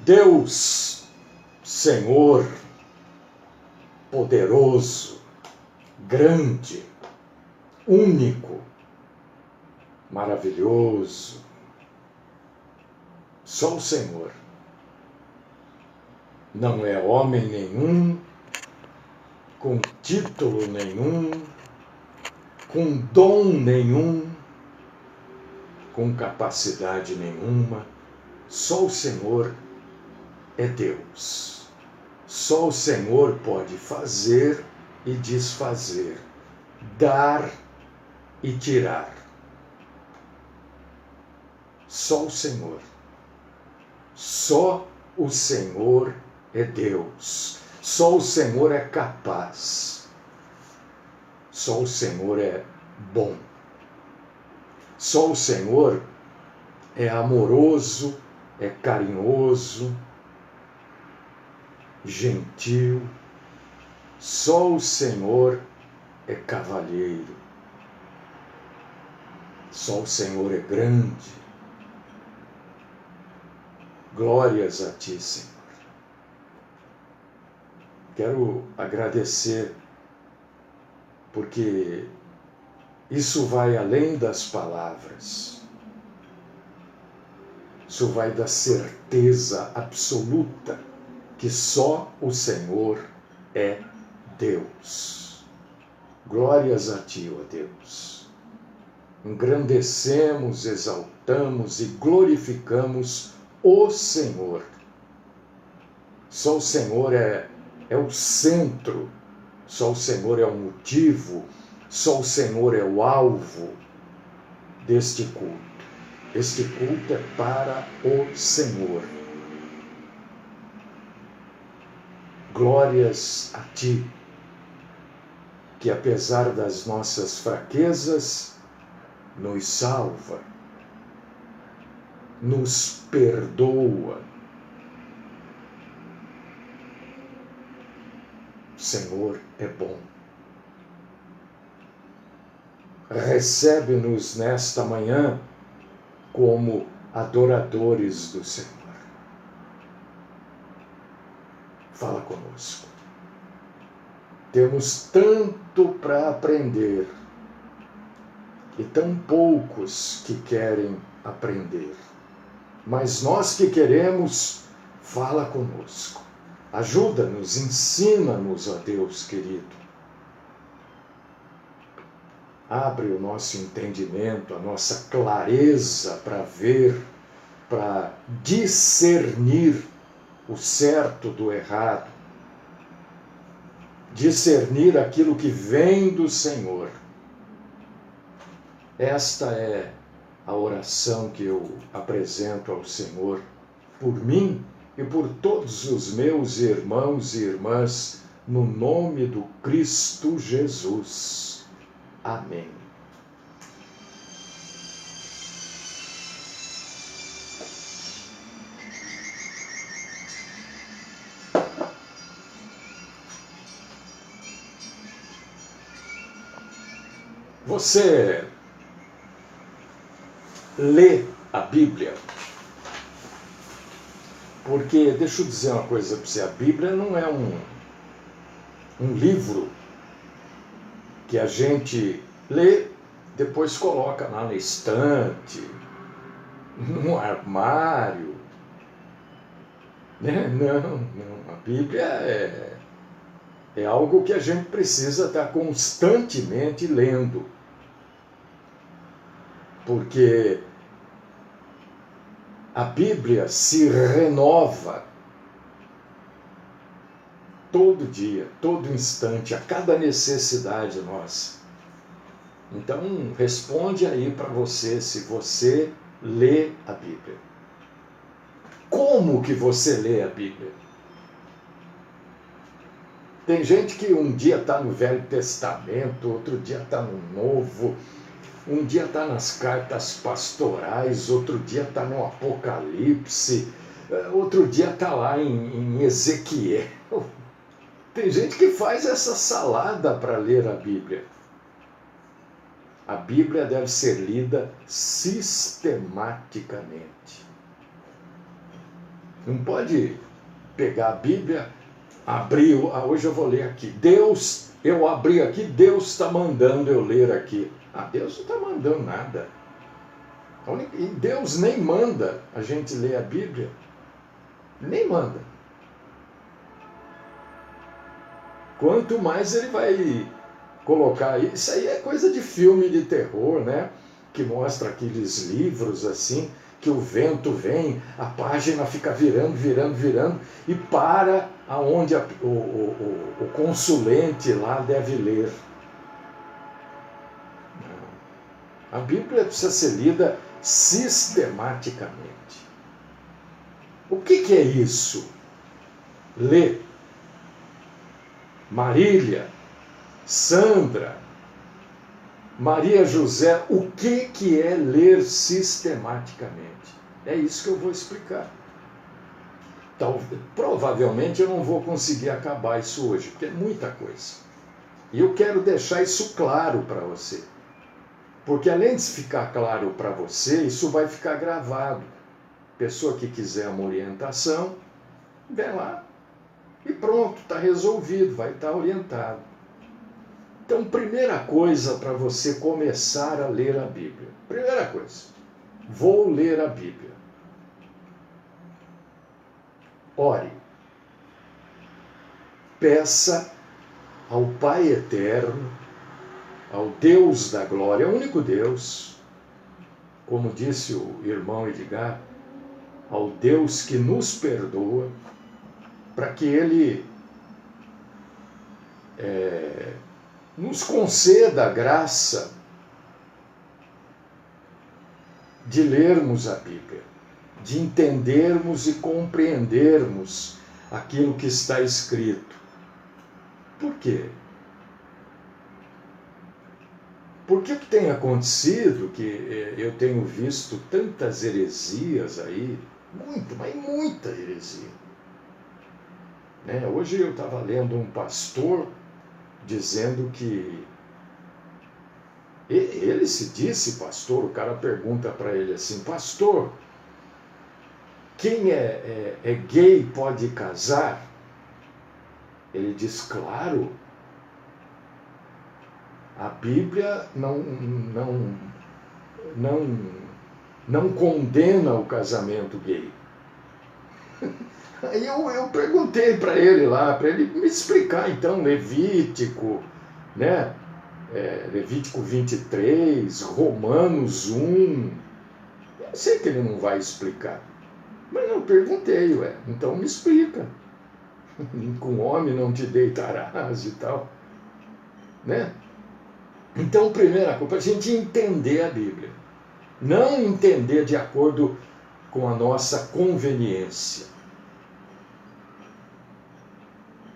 Deus, Senhor, poderoso, grande, único, maravilhoso, só o Senhor. Não é homem nenhum, com título nenhum, com dom nenhum, com capacidade nenhuma. Só o Senhor é Deus. Só o Senhor pode fazer e desfazer, dar e tirar. Só o Senhor. Só o Senhor é Deus. Só o Senhor é capaz. Só o Senhor é bom. Só o Senhor é amoroso, é carinhoso, gentil. Só o Senhor é cavalheiro. Só o Senhor é grande. Glórias a ti, Senhor. Quero agradecer, porque isso vai além das palavras. Isso vai da certeza absoluta que só o Senhor é Deus. Glórias a ti, ó Deus. Engrandecemos, exaltamos e glorificamos o Senhor. Só o Senhor é o centro, só o Senhor é o motivo, só o Senhor é o alvo deste culto. Este culto é para o Senhor. Glórias a ti, que apesar das nossas fraquezas, nos salva, nos perdoa. O Senhor é bom. Recebe-nos nesta manhã como adoradores do Senhor. Fala conosco. Temos tanto para aprender e tão poucos que querem aprender. Mas nós que queremos, fala conosco. Ajuda-nos, ensina-nos, ó Deus querido. Abre o nosso entendimento, a nossa clareza para ver, para discernir o certo do errado. Discernir aquilo que vem do Senhor. Esta é a oração que eu apresento ao Senhor por mim e por todos os meus irmãos e irmãs, no nome do Cristo Jesus. Amém. Você lê a Bíblia? Porque, deixa eu dizer uma coisa para você, a Bíblia não é um livro que a gente lê, depois coloca lá na estante, no armário. Né? Não, a Bíblia é algo que a gente precisa estar constantemente lendo. Porque a Bíblia se renova todo dia, todo instante, a cada necessidade nossa. Então, responde aí para você se você lê a Bíblia. Como que você lê a Bíblia? Tem gente que um dia está no Velho Testamento, outro dia está no Novo, um dia está nas cartas pastorais, outro dia está no Apocalipse, outro dia está lá em Ezequiel. Tem gente que faz essa salada para ler a Bíblia. A Bíblia deve ser lida sistematicamente. Não pode pegar a Bíblia, abrir, hoje eu vou ler aqui. Deus, eu abri aqui, Deus está mandando eu ler aqui. Deus não está mandando nada. E Deus nem manda a gente ler a Bíblia. Nem manda. Quanto mais ele vai colocar isso aí é coisa de filme de terror, né? Que mostra aqueles livros assim, que o vento vem, a página fica virando, virando, virando, e para aonde o consulente lá deve ler. A Bíblia precisa ser lida sistematicamente. O que é isso? Ler. Marília, Sandra, Maria José, o que é ler sistematicamente? É isso que eu vou explicar. Então, provavelmente eu não vou conseguir acabar isso hoje, porque é muita coisa. E eu quero deixar isso claro para você. Porque além de ficar claro para você, isso vai ficar gravado. Pessoa que quiser uma orientação, vem lá. E pronto, está resolvido, vai estar orientado. Então, primeira coisa para você começar a ler a Bíblia. Primeira coisa, vou ler a Bíblia. Ore. Peça ao Pai Eterno, ao Deus da glória, o único Deus, como disse o irmão Edgar, ao Deus que nos perdoa, para que Ele nos conceda a graça de lermos a Bíblia, de entendermos e compreendermos aquilo que está escrito. Por quê? Porque tem acontecido que eu tenho visto tantas heresias aí, mas muita heresia. Hoje eu estava lendo um pastor dizendo que ele se disse pastor, o cara pergunta para ele assim, pastor, quem é gay pode casar? Ele diz, claro, a Bíblia não condena o casamento gay. Aí eu perguntei para ele lá, para ele me explicar então, Levítico, né? Levítico 23, Romanos 1. Eu sei que ele não vai explicar. Mas eu perguntei, então me explica. Com homem não te deitarás e tal. Né? Então, primeira coisa, para a gente entender a Bíblia. Não entender de acordo com a nossa conveniência,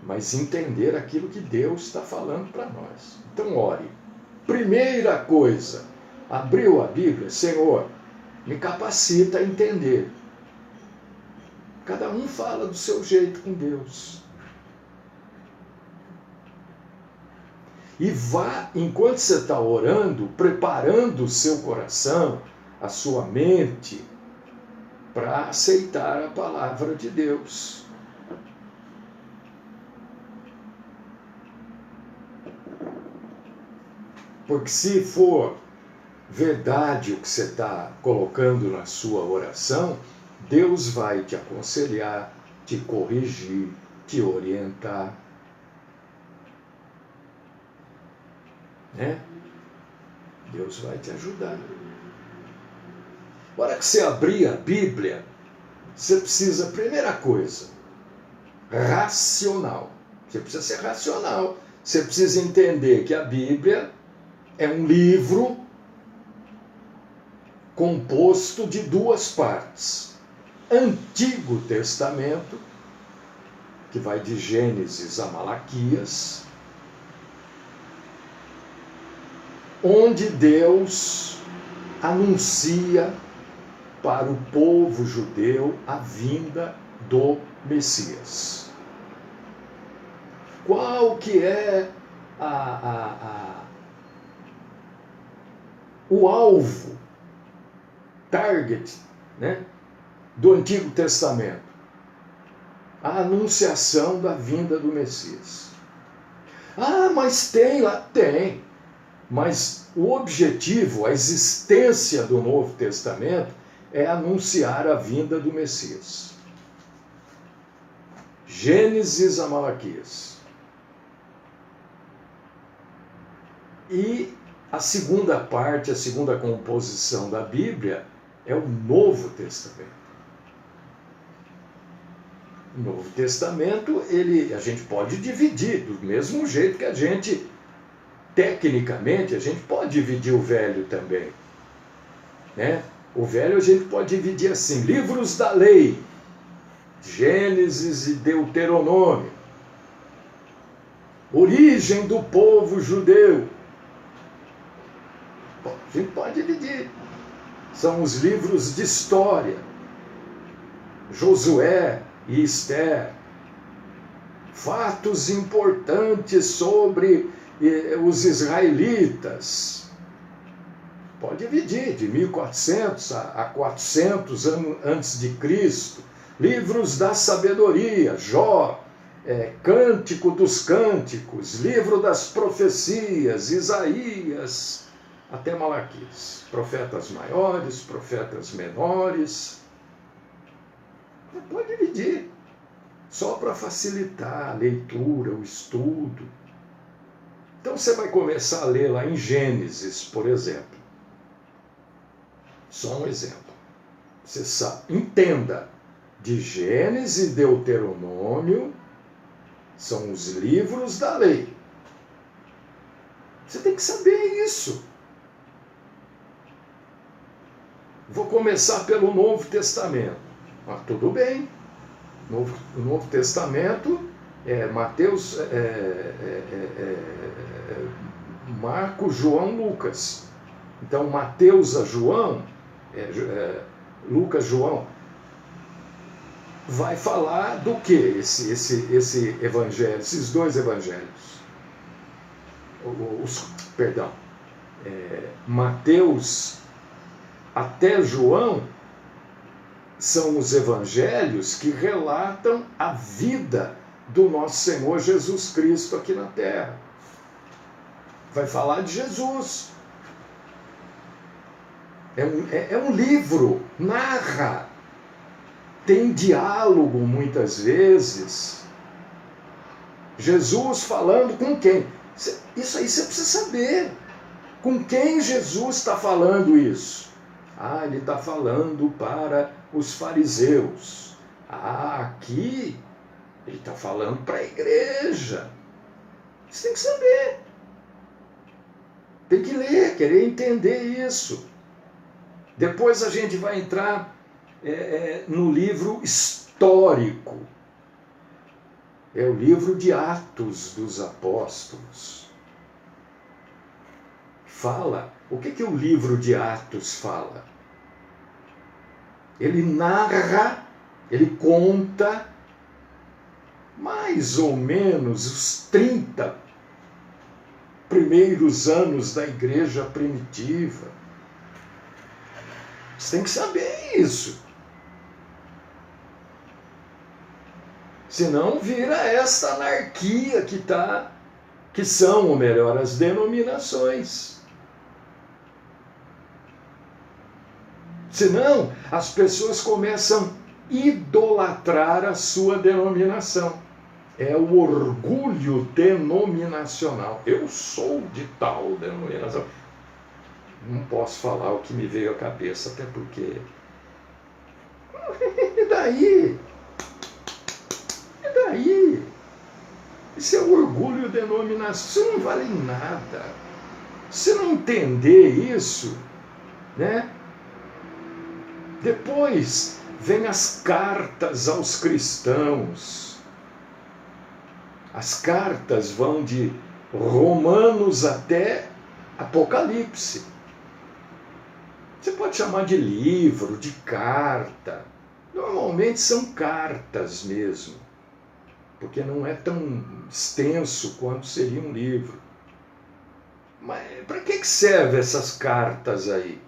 mas entender aquilo que Deus está falando para nós. Então, ore. Primeira coisa, abriu a Bíblia, Senhor, me capacita a entender. Cada um fala do seu jeito com Deus. E vá, enquanto você está orando, preparando o seu coração, a sua mente, para aceitar a palavra de Deus. Porque se for verdade o que você está colocando na sua oração, Deus vai te aconselhar, te corrigir, te orientar. Né? Deus vai te ajudar. Na hora que você abrir a Bíblia, você precisa, primeira coisa, racional. Você precisa ser racional. Você precisa entender que a Bíblia é um livro composto de duas partes. Antigo Testamento, que vai de Gênesis a Malaquias, onde Deus anuncia para o povo judeu a vinda do Messias. Qual que é o alvo, target, né, do Antigo Testamento? a anunciação da vinda do Messias. Ah, mas tem lá? Tem. Mas o objetivo, a existência do Novo Testamento é anunciar a vinda do Messias. Gênesis a Malaquias. E a segunda parte, a segunda composição da Bíblia é o Novo Testamento. O Novo Testamento, a gente pode dividir, do mesmo jeito que a gente, tecnicamente, a gente pode dividir o Velho também. Né? O Velho a gente pode dividir assim, livros da lei, Gênesis e Deuteronômio, origem do povo judeu. Bom, a gente pode dividir. São os livros de história, Josué e Esther, fatos importantes sobre os israelitas. Pode dividir, de 1400 a 400 antes de Cristo. Livros da sabedoria, Jó, Cântico dos Cânticos, livro das profecias, Isaías, até Malaquias. Profetas maiores, profetas menores. Pode dividir, só para facilitar a leitura, o estudo. Então você vai começar a ler lá em Gênesis, por exemplo. Só um exemplo. Você sabe, entenda, de Gênesis e Deuteronômio são os livros da lei. Você tem que saber isso. Vou começar pelo Novo Testamento. Ah, tudo bem. O Novo Testamento é Mateus, Marcos, João, Lucas. Então, Mateus a João, Lucas, João, vai falar do que esse evangelho, esses dois evangelhos? Mateus até João são os evangelhos que relatam a vida do nosso Senhor Jesus Cristo aqui na terra. Vai falar de Jesus. É um livro, narra, tem diálogo muitas vezes. Jesus falando com quem? Isso aí você precisa saber. Com quem Jesus está falando isso? Ah, ele está falando para os fariseus. Ah, aqui ele está falando para a igreja. Você tem que saber. Tem que ler, querer entender isso. Depois a gente vai entrar no livro histórico. É o livro de Atos dos Apóstolos. Fala. O que o livro de Atos fala? Ele narra, ele conta mais ou menos os 30 primeiros anos da igreja primitiva. Você tem que saber isso. Senão vira esta anarquia que são, ou melhor, as denominações. Senão, as pessoas começam a idolatrar a sua denominação. É o orgulho denominacional. Eu sou de tal denominação. Não posso falar o que me veio à cabeça, até porque... E daí? E daí? Isso é orgulho denominacional. Isso não vale nada. Se não entender isso, né? Depois vem as cartas aos cristãos. As cartas vão de Romanos até Apocalipse. Você pode chamar de livro, de carta. Normalmente são cartas mesmo, porque não é tão extenso quanto seria um livro. Mas para que servem essas cartas aí?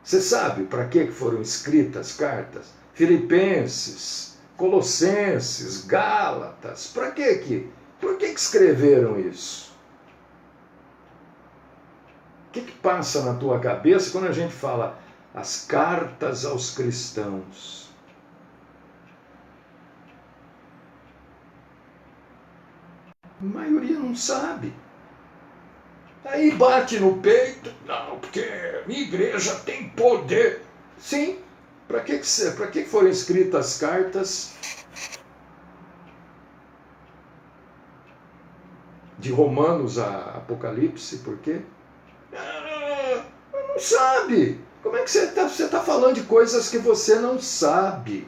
Você sabe para que foram escritas cartas? Filipenses, Colossenses, Gálatas. Para quê? Por que escreveram isso? O que passa na tua cabeça quando a gente fala as cartas aos cristãos? A maioria não sabe. Aí bate no peito, não, porque minha igreja tem poder. Sim, para que foram escritas cartas de Romanos a Apocalipse? Por quê? Não sabe. Como é que você está falando de coisas que você não sabe?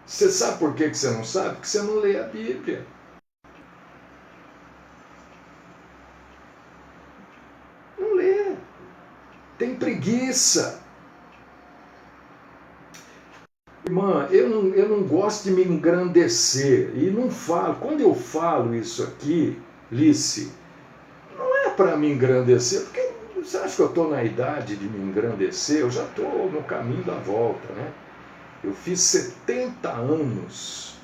Você sabe por que você não sabe? Porque você não lê a Bíblia. Não lê. Tem preguiça. Irmã, eu não gosto de me engrandecer. E não falo. Quando eu falo isso aqui, Lice, não é para me engrandecer, porque você acha que eu estou na idade de me engrandecer? Eu já estou no caminho da volta, né? Eu fiz 70 anos.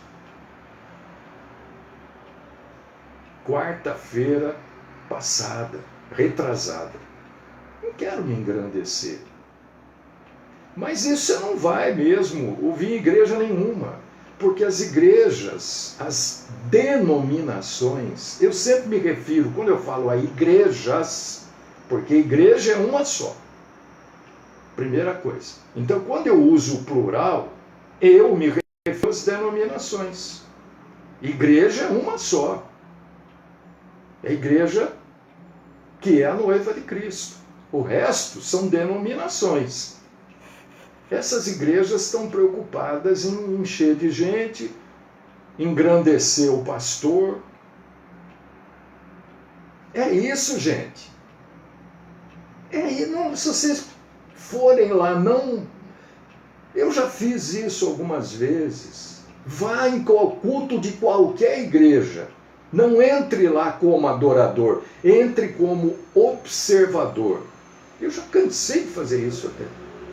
Quarta-feira passada, retrasada. Não quero me engrandecer. Mas isso você não vai mesmo ouvir em igreja nenhuma. Porque as igrejas, as denominações, eu sempre me refiro, quando eu falo a igrejas, porque igreja é uma só. Primeira coisa. Então, quando eu uso o plural, eu me refiro às denominações. Igreja é uma só. É a igreja que é a noiva de Cristo. O resto são denominações. Essas igrejas estão preocupadas em encher de gente, engrandecer o pastor. É isso, gente. Se vocês forem lá, não... Eu já fiz isso algumas vezes. Vá em culto de qualquer igreja. Não entre lá como adorador. Entre como observador. Eu já cansei de fazer isso até.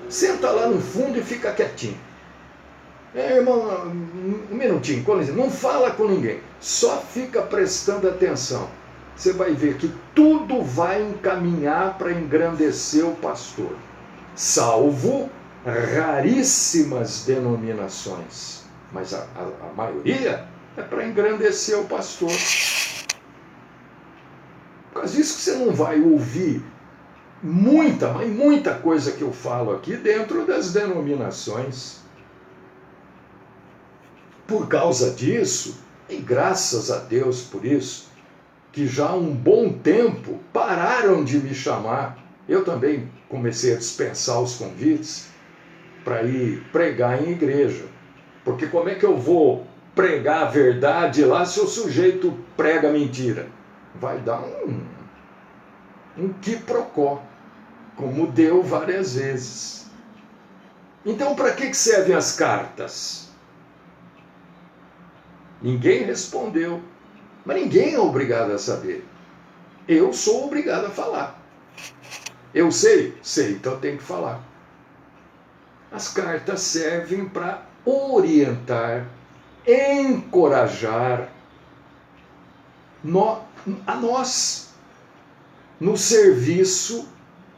Senta lá no fundo e fica quietinho. Irmão, um minutinho, não fala com ninguém. Só fica prestando atenção. Você vai ver que tudo vai encaminhar para engrandecer o pastor. Salvo raríssimas denominações. Mas a maioria é para engrandecer o pastor. Por causa disso que você não vai ouvir muita coisa que eu falo aqui dentro das denominações. Por causa disso, e graças a Deus por isso, que já há um bom tempo pararam de me chamar. Eu também comecei a dispensar os convites para ir pregar em igreja. Porque como é que eu vou pregar a verdade lá se o sujeito prega mentira? Vai dar um quiprocó, como deu várias vezes. Então, para que servem as cartas? Ninguém respondeu. Mas ninguém é obrigado a saber. Eu sou obrigado a falar. Eu sei, então eu tenho que falar. As cartas servem para orientar, encorajar a nós no serviço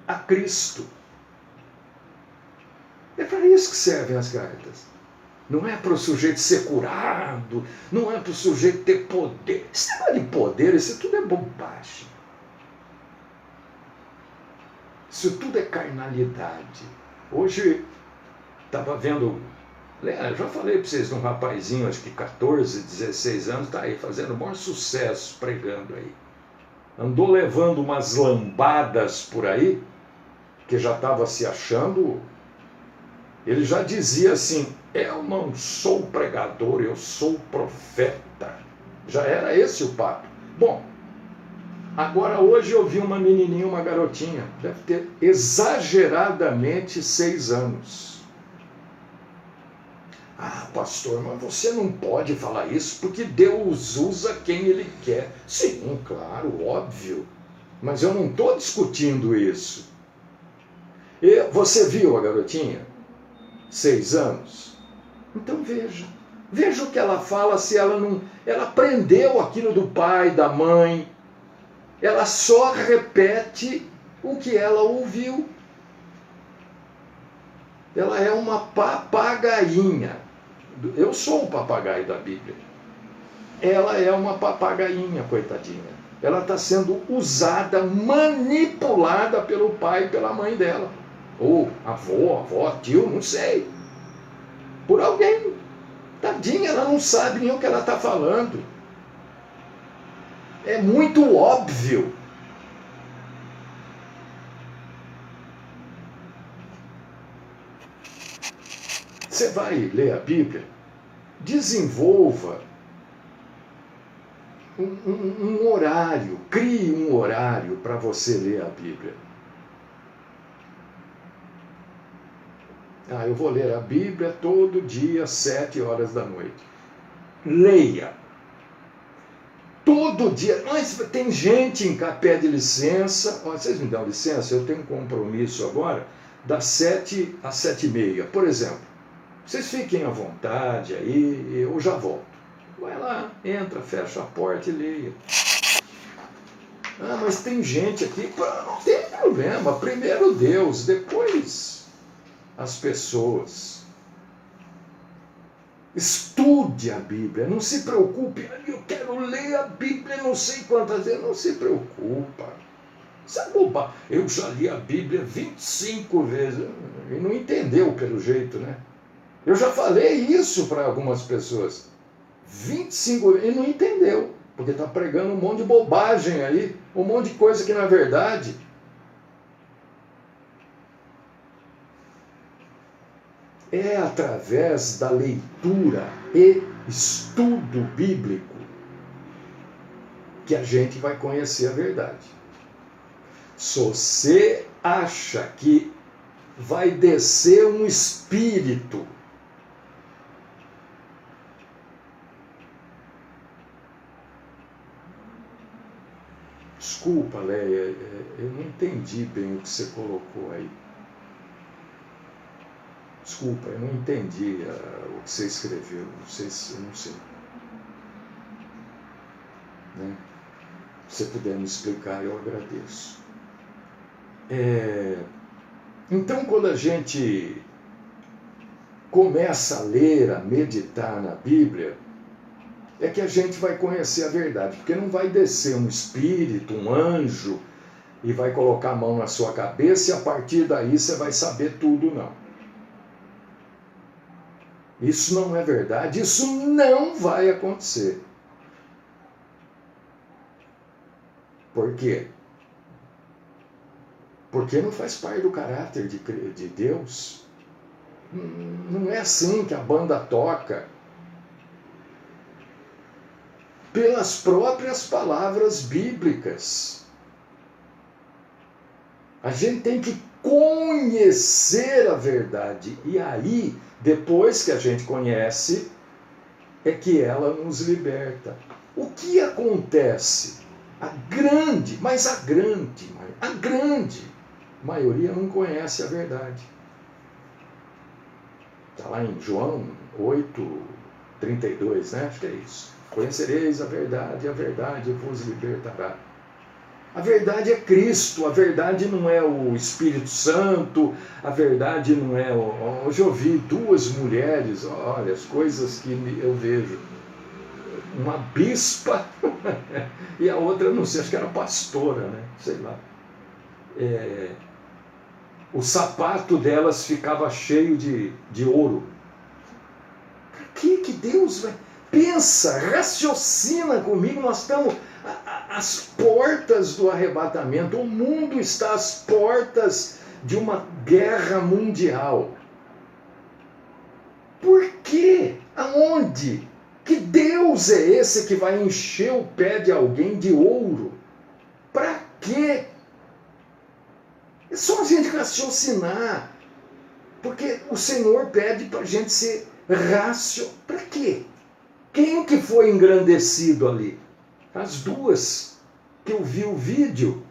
a Cristo. É para isso que servem as cartas. Não é para o sujeito ser curado, não é para o sujeito ter poder. Esse negócio de poder, isso tudo é bobagem. Isso tudo é carnalidade. Hoje, estava vendo, eu já falei para vocês de um rapazinho, acho que 14, 16 anos, está aí fazendo o maior sucesso pregando aí. Andou levando umas lambadas por aí, que já estava se achando. Ele já dizia assim: eu não sou pregador, eu sou profeta. Já era esse o papo. Bom, agora hoje eu vi uma menininha, uma garotinha, deve ter exageradamente 6 anos. Ah, pastor, mas você não pode falar isso porque Deus usa quem Ele quer. Sim, claro, óbvio. Mas eu não estou discutindo isso. Você viu a garotinha? 6 anos. Então veja. Veja o que ela fala, se ela não. Ela aprendeu aquilo do pai, da mãe. Ela só repete o que ela ouviu. Ela é uma papagainha. Eu sou o papagaio da Bíblia. Ela é uma papagainha, coitadinha. Ela está sendo usada, manipulada pelo pai e pela mãe dela. Ou avó, tio, não sei. Por alguém. Tadinha, ela não sabe nem o que ela está falando. É muito óbvio. Você vai ler a Bíblia, desenvolva um horário, crie um horário para você ler a Bíblia. Eu vou ler a Bíblia todo dia às 7 horas da noite. Leia. Todo dia. Mas tem gente em pé de licença. Vocês me dão licença? Eu tenho um compromisso agora das 7 às 7h30. Por exemplo, vocês fiquem à vontade aí, eu já volto. Vai lá, entra, fecha a porta e leia. Mas tem gente aqui. Não tem problema. Primeiro Deus, depois as pessoas. Estude a Bíblia, não se preocupe. Eu quero ler a Bíblia não sei quantas vezes. Não se preocupa. Isso é bobagem. Eu já li a Bíblia 25 vezes. E não entendeu pelo jeito, né? Eu já falei isso para algumas pessoas. 25 vezes e não entendeu. Porque está pregando um monte de bobagem aí. Um monte de coisa que na verdade é através da leitura e estudo bíblico que a gente vai conhecer a verdade. Se você acha que vai descer um espírito desculpa, Leia, eu não entendi bem o que você colocou aí. Desculpa, eu não entendi o que você escreveu, não sei se eu não sei. Né? Se você puder me explicar, eu agradeço. Então, quando a gente começa a ler, a meditar na Bíblia, é que a gente vai conhecer a verdade, porque não vai descer um espírito, um anjo, e vai colocar a mão na sua cabeça e a partir daí você vai saber tudo, não. Isso não é verdade, isso não vai acontecer. Por quê? Porque não faz parte do caráter de Deus. Não é assim que a banda toca. Pelas próprias palavras bíblicas. A gente tem que conhecer a verdade. E aí, depois que a gente conhece, é que ela nos liberta. O que acontece? A grande maioria não conhece a verdade. Está lá em João 8:32, né? Acho que é isso. Conhecereis a verdade vos libertará. A verdade é Cristo, a verdade não é o Espírito Santo, a verdade não é... Hoje eu vi 2 mulheres, olha, as coisas que eu vejo. Uma bispa e a outra, não sei, acho que era pastora, né? Sei lá. O sapato delas ficava cheio de ouro. Por que Deus vai... Pensa, raciocina comigo, nós estamos às portas do arrebatamento, o mundo está às portas de uma guerra mundial. Por quê? Aonde? Que Deus é esse que vai encher o pé de alguém de ouro? Para quê? É só a gente raciocinar. Porque o Senhor pede para a gente ser racional. Para quê? Quem que foi engrandecido ali? As 2 que eu vi o vídeo.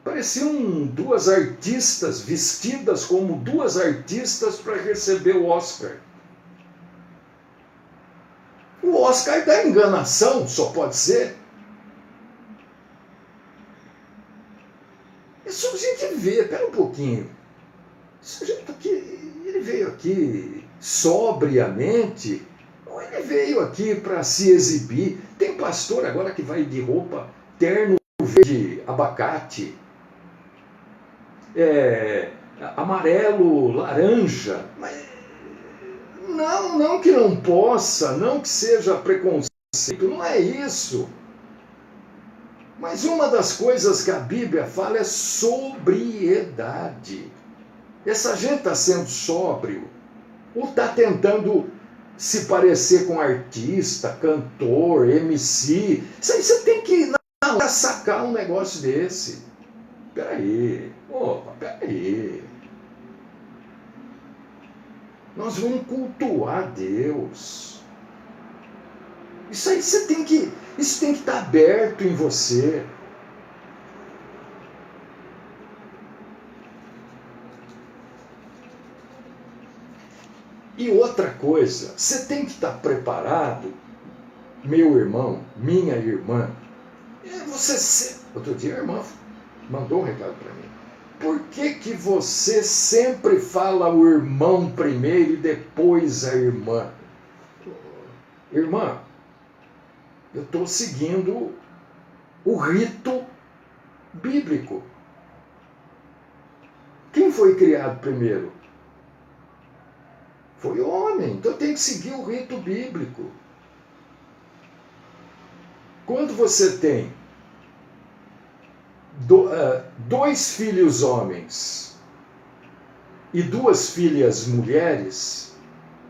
Pareciam 2 artistas vestidas como 2 artistas para receber o Oscar. o Oscar da enganação, só pode ser. Isso a gente vê, pera um pouquinho. Esse sujeito aqui, ele veio aqui sobriamente, ou ele veio aqui para se exibir? Tem pastor agora que vai de roupa terno verde abacate, amarelo, laranja. Mas não que não possa, não que seja preconceito, não é isso. Mas uma das coisas que a Bíblia fala é sobriedade. Essa gente está sendo sóbrio, ou está tentando se parecer com artista, cantor, MC. Isso aí você tem que na hora sacar um negócio desse. Peraí, peraí. Nós vamos cultuar Deus. Isso aí isso tem que estar aberto em você. E outra coisa, você tem que estar preparado, meu irmão, minha irmã. Outro dia a irmã mandou um recado para mim. Por que você sempre fala o irmão primeiro e depois a irmã? Irmã, eu estou seguindo o rito bíblico. Quem foi criado primeiro? Foi o homem. Então tem que seguir o rito bíblico. Quando você tem dois filhos homens e duas filhas mulheres,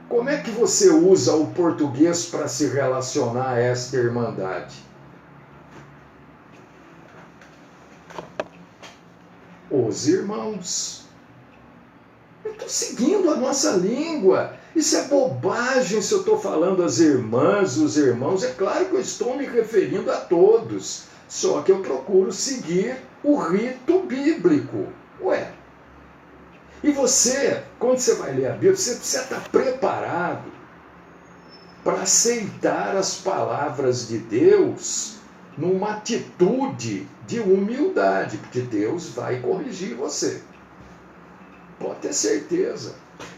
como é que você usa o português para se relacionar a esta irmandade? Os irmãos. Eu estou seguindo a nossa língua. Isso é bobagem se eu estou falando as irmãs, os irmãos. É claro que eu estou me referindo a todos. Só que eu procuro seguir o rito bíblico. Ué. E você, quando você vai ler a Bíblia, você precisa estar preparado para aceitar as palavras de Deus numa atitude de humildade, porque Deus vai corrigir você. Pode ter certeza.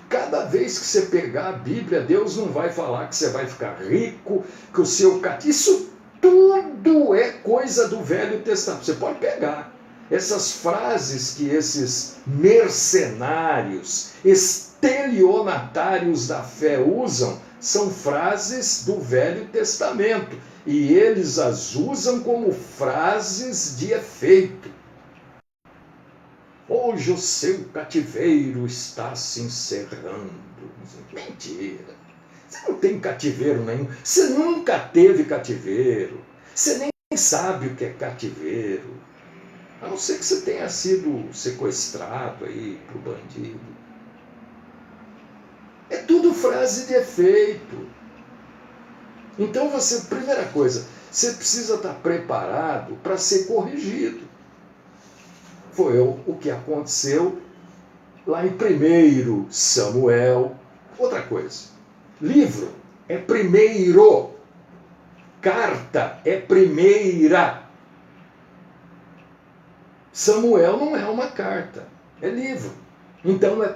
Cada vez que você pegar a Bíblia, Deus não vai falar que você vai ficar rico, que o seu... Isso tudo é coisa do Velho Testamento. Você pode pegar essas frases que esses mercenários, estelionatários da fé usam, são frases do Velho Testamento. E eles as usam como frases de efeito. Hoje o seu cativeiro está se encerrando. Mentira. Você não tem cativeiro nenhum. Você nunca teve cativeiro. Você nem sabe o que é cativeiro. A não ser que você tenha sido sequestrado aí por bandido. É tudo frase de efeito. Então primeira coisa, você precisa estar preparado para ser corrigido. Foi o que aconteceu lá em 1 Samuel. Outra coisa, livro é primeiro, carta é primeira. Samuel não é uma carta, é livro. Então é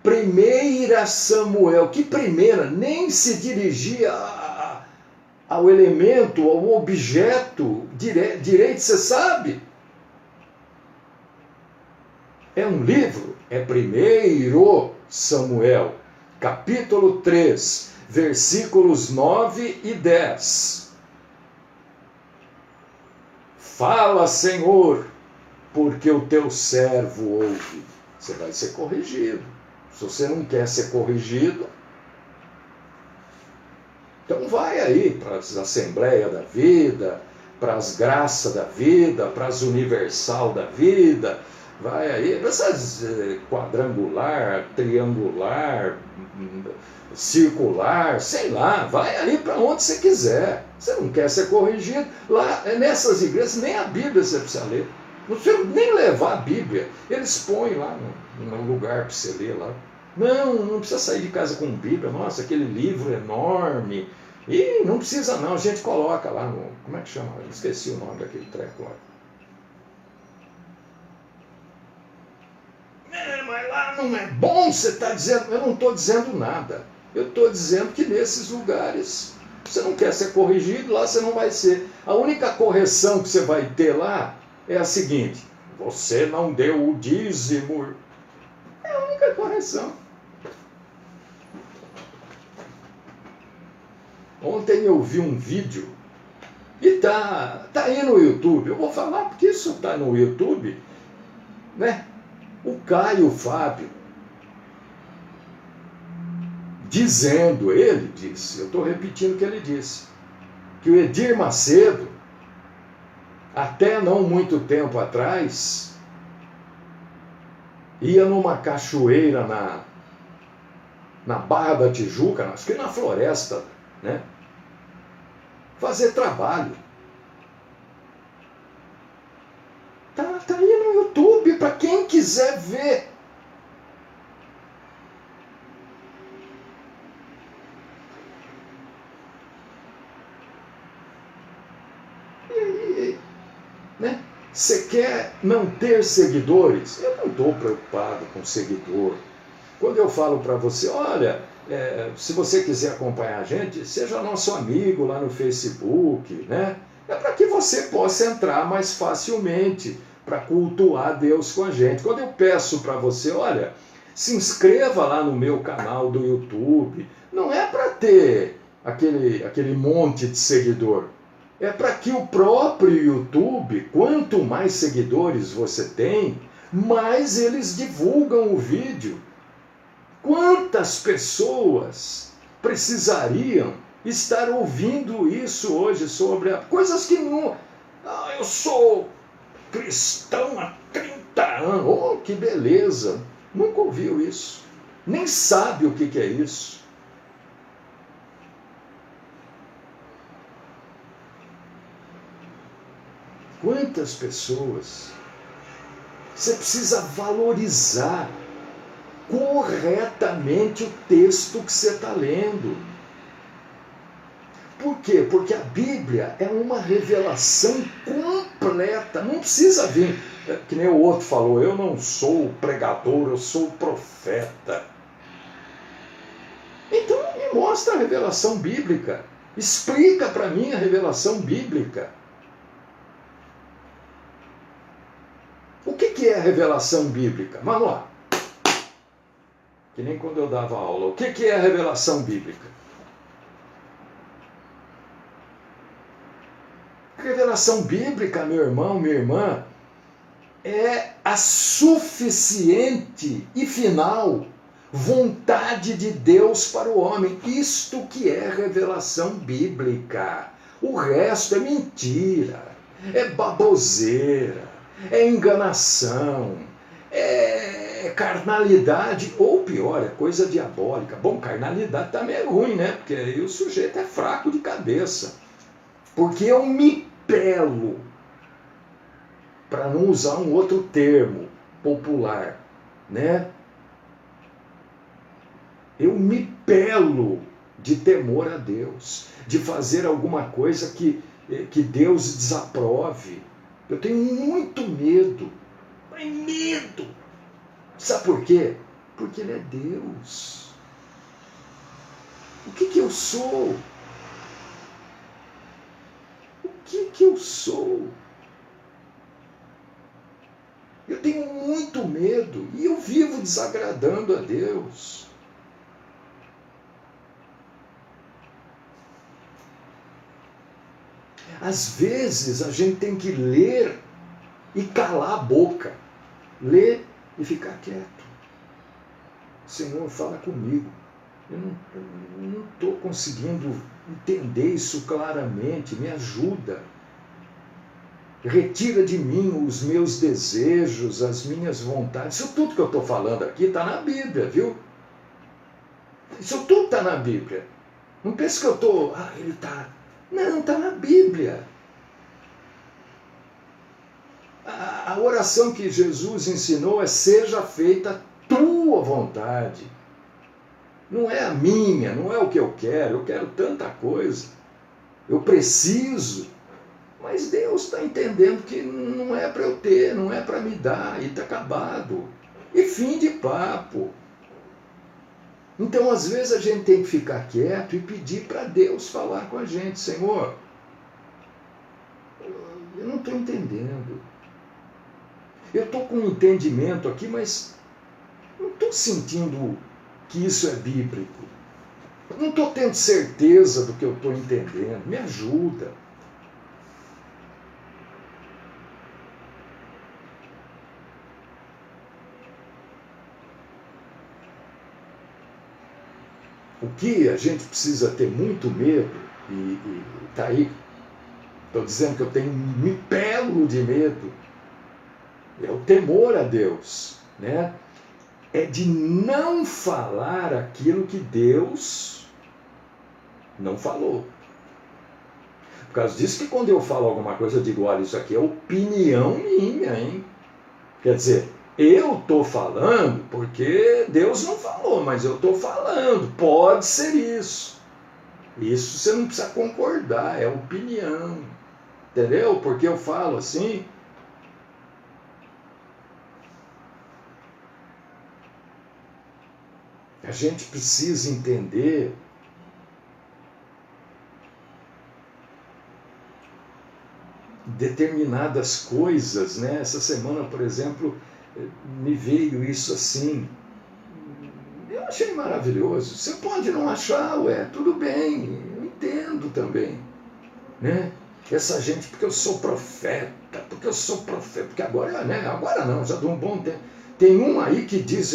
primeira Samuel. Que primeira? Nem se dirigia ao elemento, ao objeto direito, você sabe? É um livro, é 1 Samuel, capítulo 3, versículos 9 e 10. Fala, Senhor, porque o teu servo ouve. Você vai ser corrigido. Se você não quer ser corrigido, então vai aí para as Assembleias da Vida, para as Graças da Vida, para as Universal da Vida. Vai aí, essas quadrangular, triangular, circular, sei lá, vai aí para onde você quiser. Você não quer ser corrigido. Lá, nessas igrejas, nem a Bíblia você precisa ler. Não precisa nem levar a Bíblia. Eles põem lá no lugar para você ler lá. Não precisa sair de casa com Bíblia. Nossa, aquele livro enorme. E não precisa não, a gente coloca lá no... Como é que chama? Eu esqueci o nome daquele treco lá. Mas lá não é bom, você está dizendo... Eu não estou dizendo nada. Eu estou dizendo que nesses lugares você não quer ser corrigido, lá você não vai ser. A única correção que você vai ter lá é a seguinte: você não deu o dízimo. É a única correção. Ontem eu vi um vídeo e tá aí no YouTube. Eu vou falar porque isso está no YouTube, né? O Caio Fábio dizendo, ele disse, eu estou repetindo o que ele disse, que o Edir Macedo, até não muito tempo atrás, ia numa cachoeira na Barra da Tijuca, acho que na floresta, né? Fazer trabalho. Tá aí no YouTube para quem quiser ver. Né? Você quer não ter seguidores? Eu não estou preocupado com seguidor. Quando eu falo para você, olha, se você quiser acompanhar a gente, seja nosso amigo lá no Facebook, né? É para que você possa entrar mais facilmente para cultuar Deus com a gente. Quando eu peço para você, olha, se inscreva lá no meu canal do YouTube, não é para ter aquele monte de seguidor. É para que o próprio YouTube, quanto mais seguidores você tem, mais eles divulgam o vídeo. Quantas pessoas precisariam estar ouvindo isso hoje sobre coisas que não... eu sou cristão há 30 anos. Oh, que beleza! Nunca ouviu isso. Nem sabe o que é isso. Quantas pessoas? Você precisa valorizar corretamente o texto que você está lendo. Por quê? Porque a Bíblia é uma revelação completa. Não precisa vir, que nem o outro falou, eu não sou pregador, eu sou profeta. Então me mostra a revelação bíblica. Explica para mim a revelação bíblica. O que é a revelação bíblica? Vamos lá. Que nem quando eu dava aula. O que é a revelação bíblica? A revelação bíblica, meu irmão, minha irmã, é a suficiente e final vontade de Deus para o homem. Isto que é revelação bíblica. O resto é mentira, é baboseira, é enganação, é carnalidade, ou pior, é coisa diabólica. Bom, carnalidade também é ruim, né? Porque aí o sujeito é fraco de cabeça. Porque eu me pelo, para não usar um outro termo popular, né? Eu me pelo de temor a Deus, de fazer alguma coisa que Deus desaprove. Eu tenho muito medo, mas medo. Sabe por quê? Porque Ele é Deus. O que eu sou? O que eu sou? Eu tenho muito medo e eu vivo desagradando a Deus. Às vezes a gente tem que ler e calar a boca. Ler e ficar quieto. Senhor, fala comigo. Eu não estou conseguindo entender isso claramente. Me ajuda. Retira de mim os meus desejos, as minhas vontades. Isso tudo que eu estou falando aqui está na Bíblia, viu? Isso tudo está na Bíblia. Não pense que eu estou... ele está... Não, está na Bíblia. A oração que Jesus ensinou é: seja feita a tua vontade. não é a minha, não é o que eu quero tanta coisa, eu preciso, mas Deus está entendendo que não é para eu ter, não é para me dar, e está acabado. E fim de papo. Então, às vezes, a gente tem que ficar quieto e pedir para Deus falar com a gente. Senhor, eu não estou entendendo. Eu estou com um entendimento aqui, mas não estou sentindo que isso é bíblico. Não estou tendo certeza do que eu estou entendendo. Me ajuda. O que a gente precisa ter muito medo, e está aí, estou dizendo que eu tenho um pelo de medo, é o temor a Deus, né? É de não falar aquilo que Deus não falou. Por causa disso que quando eu falo alguma coisa, eu digo, olha, isso aqui é opinião minha, hein? Quer dizer, eu estou falando porque Deus não falou, mas eu estou falando, pode ser isso. Isso você não precisa concordar, é opinião. Entendeu? Porque eu falo assim. A gente precisa entender determinadas coisas, né? Essa semana, por exemplo, me veio isso assim. Eu achei maravilhoso. Você pode não achar, tudo bem, eu entendo também, né? Essa gente, porque eu sou profeta, porque agora, né? Agora não, já de um bom tempo. Tem um aí que diz,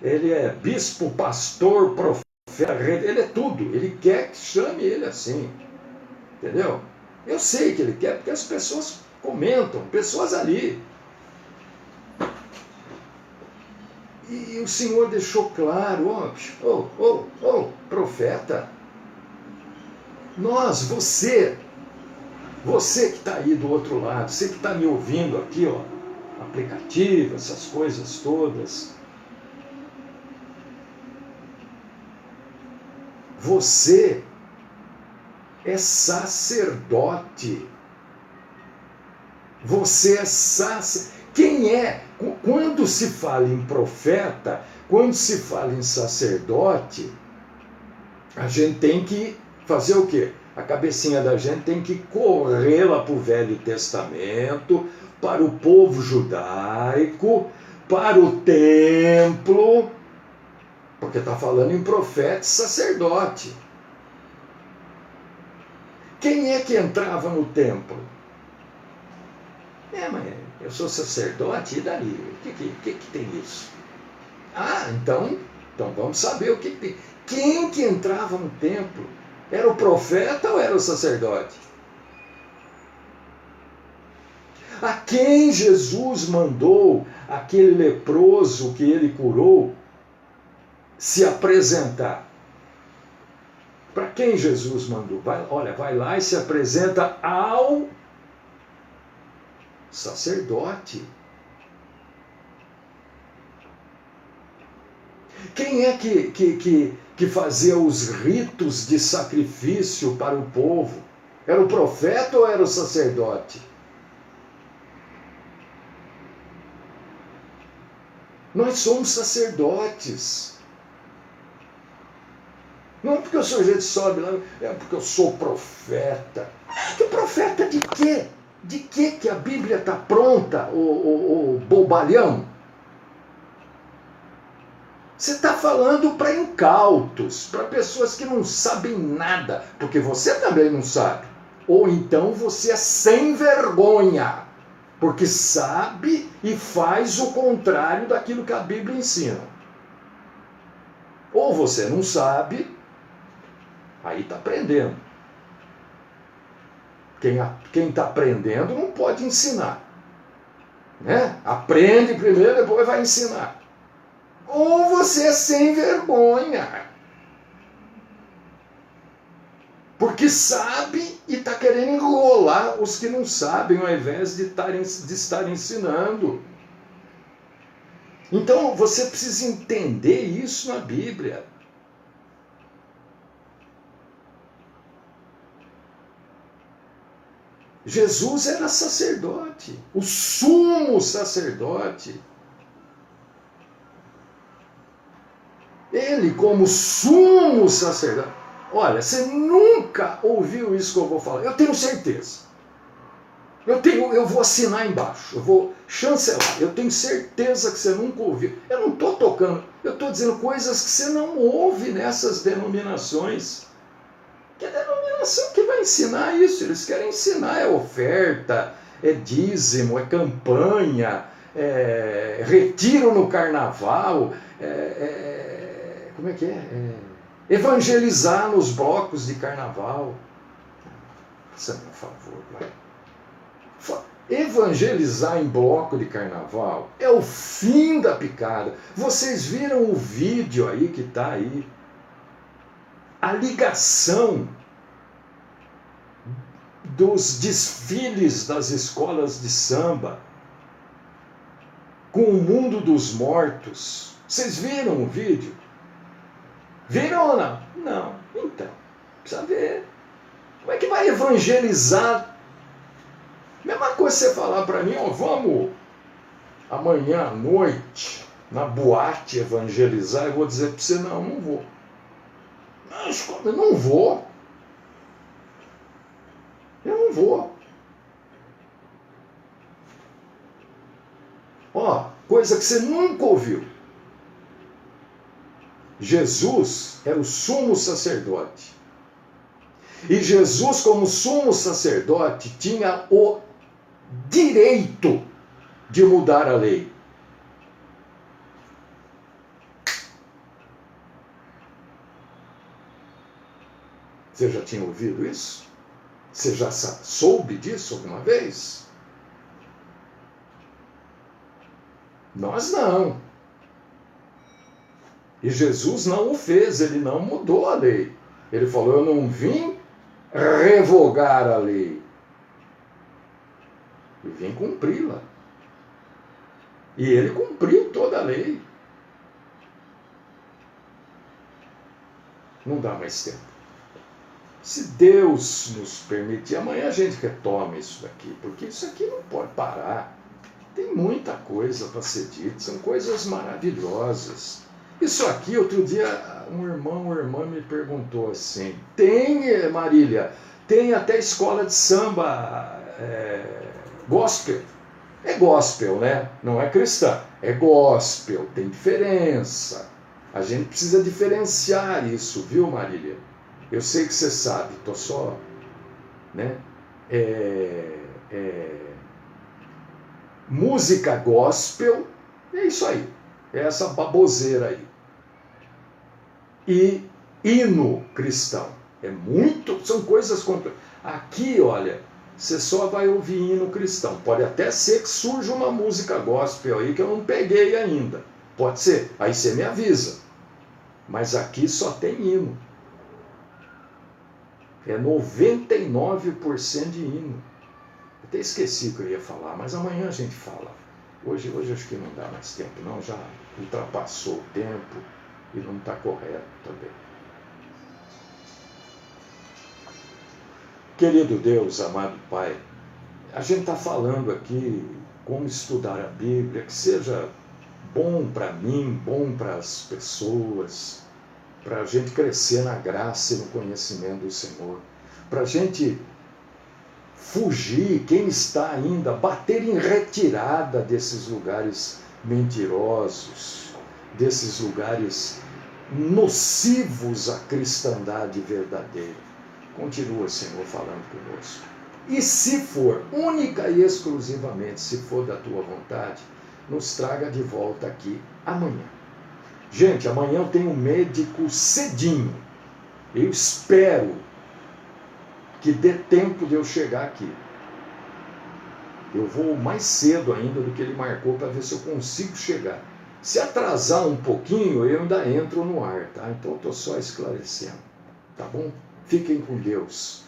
ele é bispo, pastor, profeta, ele é tudo, ele quer que chame ele assim, entendeu? Eu sei que ele quer, porque as pessoas comentam, pessoas ali. E o Senhor deixou claro, profeta, você que está aí do outro lado, você que está me ouvindo aqui, aplicativo, essas coisas todas, você é sacerdote. Você é sacerdote. Quem é? Quando se fala em profeta, quando se fala em sacerdote, a gente tem que fazer o quê? A cabecinha da gente tem que correr lá para o Velho Testamento, para o povo judaico, para o templo, porque está falando em profeta e sacerdote. Quem é que entrava no templo? Mas eu sou sacerdote, e daí? O que tem isso? Então vamos saber o que tem. Quem que entrava no templo? Era o profeta ou era o sacerdote? A quem Jesus mandou aquele leproso que ele curou se apresentar? Para quem Jesus mandou? Vai lá e se apresenta ao sacerdote. Quem é que fazia os ritos de sacrifício para o povo? Era o profeta ou era o sacerdote? Nós somos sacerdotes. Não é porque o sujeito sobe lá, é porque eu sou profeta. Que profeta de quê? De que a Bíblia está pronta, o bobalhão? Você está falando para incautos, para pessoas que não sabem nada, porque você também não sabe. Ou então você é sem vergonha, porque sabe e faz o contrário daquilo que a Bíblia ensina. Ou você não sabe, aí está aprendendo. Quem está aprendendo não pode ensinar. Né? Aprende primeiro, depois vai ensinar. Ou você é sem vergonha. Porque sabe e está querendo enrolar os que não sabem, ao invés de estar ensinando. Então você precisa entender isso na Bíblia. Jesus era sacerdote, o sumo sacerdote. Ele, como sumo sacerdote. Olha, você nunca ouviu isso que eu vou falar. Eu tenho certeza. Eu vou assinar embaixo, eu vou chancelar. Eu tenho certeza que você nunca ouviu. Eu não estou tocando, eu estou dizendo coisas que você não ouve nessas denominações. Que denominação que vai ensinar isso? Eles querem ensinar, é oferta, é dízimo, é campanha, é retiro no carnaval, como é que é? Evangelizar nos blocos de carnaval. Faça meu favor, vai. Evangelizar em bloco de carnaval é o fim da picada. Vocês viram o vídeo aí que está aí? A ligação dos desfiles das escolas de samba com o mundo dos mortos. Vocês viram o vídeo? Viram ou não? Não. Então, precisa ver. Como é que vai evangelizar? Mesma coisa você falar para mim, ó, vamos amanhã à noite na boate evangelizar, eu vou dizer para você, não vou. Eu não vou. Eu não vou. Ó, coisa que você nunca ouviu. Jesus era o sumo sacerdote. E Jesus, como sumo sacerdote, tinha o direito de mudar a lei. Você já tinha ouvido isso? Você já soube disso alguma vez? Nós não. E Jesus não o fez, ele não mudou a lei. Ele falou, eu não vim revogar a lei. Eu vim cumpri-la. E ele cumpriu toda a lei. Não dá mais tempo. Se Deus nos permitir, amanhã a gente retoma isso daqui, porque isso aqui não pode parar. Tem muita coisa para ser dita, são coisas maravilhosas. Isso aqui, outro dia, um irmão ou irmã me perguntou assim, Marília, tem até escola de samba gospel. É gospel, né? Não é cristã, é gospel, tem diferença. A gente precisa diferenciar isso, viu, Marília? Eu sei que você sabe, tô só, né? Música gospel, é isso aí, é essa baboseira aí. E hino cristão, são coisas complexas. Aqui, olha, você só vai ouvir hino cristão. Pode até ser que surja uma música gospel aí que eu não peguei ainda. Pode ser, aí você me avisa. Mas aqui só tem hino. É 99% de hino. Até esqueci o que eu ia falar, mas amanhã a gente fala. Hoje acho que não dá mais tempo, não. Já ultrapassou o tempo e não está correto também. Querido Deus, amado Pai, a gente está falando aqui como estudar a Bíblia, que seja bom para mim, bom para as pessoas, para a gente crescer na graça e no conhecimento do Senhor, para a gente fugir, quem está ainda, bater em retirada desses lugares mentirosos, desses lugares nocivos à cristandade verdadeira. Continua, Senhor, falando conosco. E se for, única e exclusivamente, se for da tua vontade, nos traga de volta aqui amanhã. Gente, amanhã eu tenho um médico cedinho. Eu espero que dê tempo de eu chegar aqui. Eu vou mais cedo ainda do que ele marcou para ver se eu consigo chegar. Se atrasar um pouquinho, eu ainda entro no ar, tá? Então eu estou só esclarecendo, tá bom? Fiquem com Deus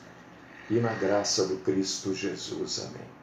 e na graça do Cristo Jesus. Amém.